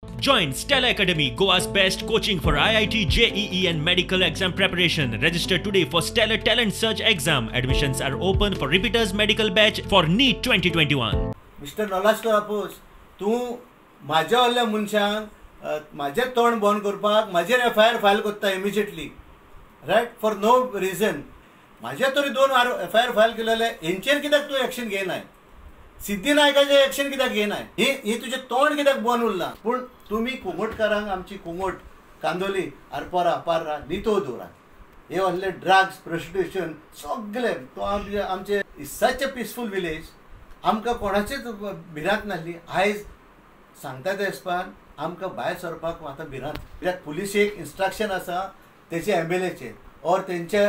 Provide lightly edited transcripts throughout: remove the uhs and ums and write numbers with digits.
Join Stella Academy, Goa's best coaching for IIT, JEE and medical exam preparation. Register today for Stellar Talent Search exam. Admissions are open for repeaters medical batch for NEET 2021. Mister नॉलास्कर आपूस तूं म्हाज्या व्हडल्या मनशांक म्हाजें तोंड बंद करपाक म्हाजेर FIR file करता immediately, right, for no reason. म्हाजे तरी 2 FIR फायल केलेले, हेंचेर कित्याक तूं एक्शन घेयनाय? सिद्धी नायकाचेर एक्शन कित्याक घेयनाय? ही तुजें तोंड कित्याक बंद उरलां? पूण तुमी कुंगटकारांक आमची कुंगट, कांदोली, आरपोरा, पार्रा, नितळ दवरात. हे व्हडले ड्रग्स, प्रोस्टिट्यूशन सगळे तो आमचे सच अ पिसफूल विलेज. आमकां कोणाचेच भिरांत नासली. आयज सांगता ते हिसपान आमकां भायर सरपाक आतां भिरांत. कित्याक पुलिशेक इन्स्ट्रक्शन आसा तेचे MLAचे और तेंचे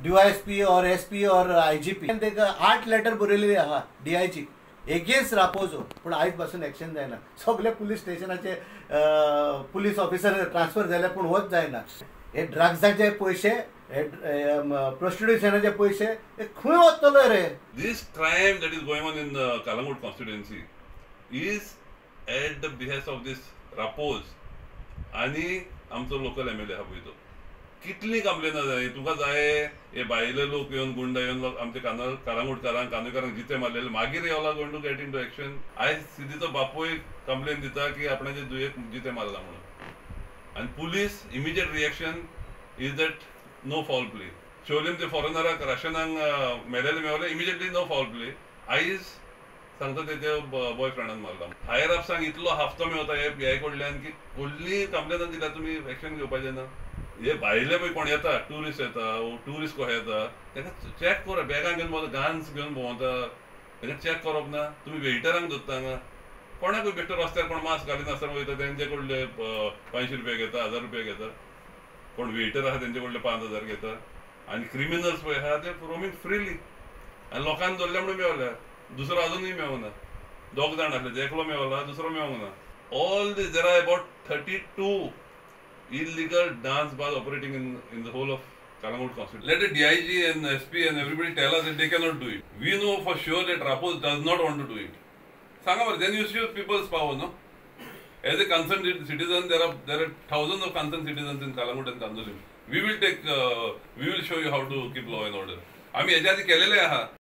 DYSP और SP और IGP ताका 8 लेटर बरयलेली आहा DIG एगेन्स्ट रापोजो. पूण आयज पासून एक्शन जायना. सगळे पुलीस स्टेशनाचे पुलीस ऑफिसर ट्रान्सफर जाले पूण वच जायना. हे ड्रग्साचे पयशे, प्रोस्टिट्यूशनाचे पयशे हे खंय वतले रे? This crime that is going on in the Kalangut constituency is at the behest of this Rapose आणि आमचो लोकल MLA हा पळय तो. कितली कंप्लेन जाय तुका जाय हे भायले लोक येवन गुंड येवन आमचे कालांगुटकारांक कांदोळकारांक जिते मारलेले मागीर all are going to get into action. आयज सिद्धीचो बापूय कंप्लेन दिता की आपणाचे दुयेक जिते मारला म्हणून. आणि police immediate reaction is that no foul play. शोलेम ते फॉरेनराक राशनांक मेळ्ळेले इमिजिएटली नो फाउल प्ले. आयज सांगता तेच्या बॉयफ्रेंडान मारला. हायर अपसांक इतलो हाफ्तो मेळता हे कडल्यान की व्हडली कंप्लेन दिल्या तुमी एक्शन घेवपाचें ना. हे भायले पळय कोण येता, टुरिस्ट येता, टुरिस्ट कोण येता ताका चॅक कर. बॅगां घेवन भोंवता, गान्स घेवन भोंवता, ताका चॅक करप ना. तुमी वेटरांक धरता हांगा. कोणाकूय बेश्टो रस्त्यार कोण मास्क घालिनासतना वयता तेंचे कडले 500 रुपया घेता, 1000 रुपया घेता. कोण वेटर आहा तेंचे कडले 5000 घेता. आनी क्रिमिनल्स पळय आहा ते रोमींग फ्रीली. आनी लोकांनी धरले म्हणून मेवल्या. दुसरो अजुनूय मेवना. 2 जाण आसले, एकलो मेवला, दुसरो मेवंक ना. All these there are about 32 illegal dance bars operating in the whole of Kalangut constituency. Let the DIG and SP and everybody tell us that they cannot do it. We know for sure that Rapose does not want to do it. Sangamar, then you use people's power, no? As a concerned citizen, there are thousands of concerned citizens in Kalangut and Kandoli. We will show you how to keep law and order. आम्ही याच्या आधी केलेले आहात.